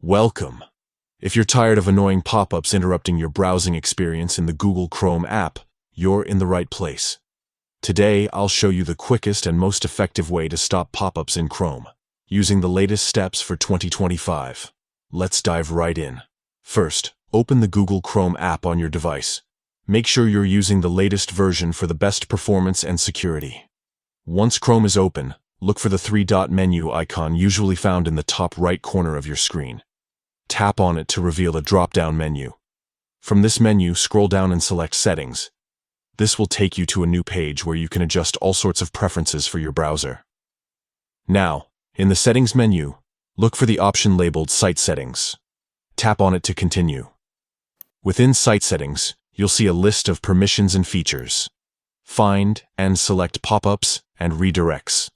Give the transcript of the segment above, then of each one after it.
Welcome. If you're tired of annoying pop-ups interrupting your browsing experience in the Google Chrome app, you're in the right place. Today, I'll show you the quickest and most effective way to stop pop-ups in Chrome, using the latest steps for 2025. Let's dive right in. First, open the Google Chrome app on your device. Make sure you're using the latest version for the best performance and security. Once Chrome is open, look for the three-dot menu icon usually found in the top right corner of your screen. Tap on it to reveal a drop-down menu. From this menu, scroll down and select Settings. This will take you to a new page where you can adjust all sorts of preferences for your browser. Now, in the Settings menu, look for the option labeled Site Settings. Tap on it to continue. Within Site Settings, you'll see a list of permissions and features. Find and select pop-ups and redirects.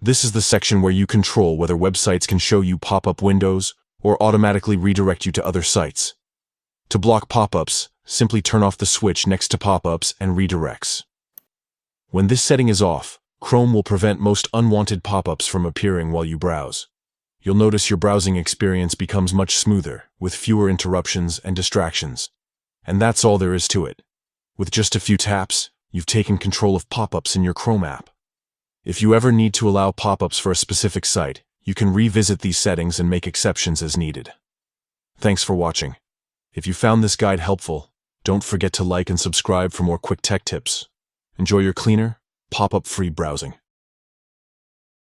This is the section where you control whether websites can show you pop-up windows or automatically redirect you to other sites. To block pop-ups, simply turn off the switch next to pop-ups and redirects. When this setting is off, Chrome will prevent most unwanted pop-ups from appearing while you browse. You'll notice your browsing experience becomes much smoother, with fewer interruptions and distractions. And that's all there is to it. With just a few taps, you've taken control of pop-ups in your Chrome app. If you ever need to allow pop-ups for a specific site, you can revisit these settings and make exceptions as needed. Thanks for watching. If you found this guide helpful, don't forget to like and subscribe for more quick tech tips. Enjoy your cleaner, pop-up-free browsing.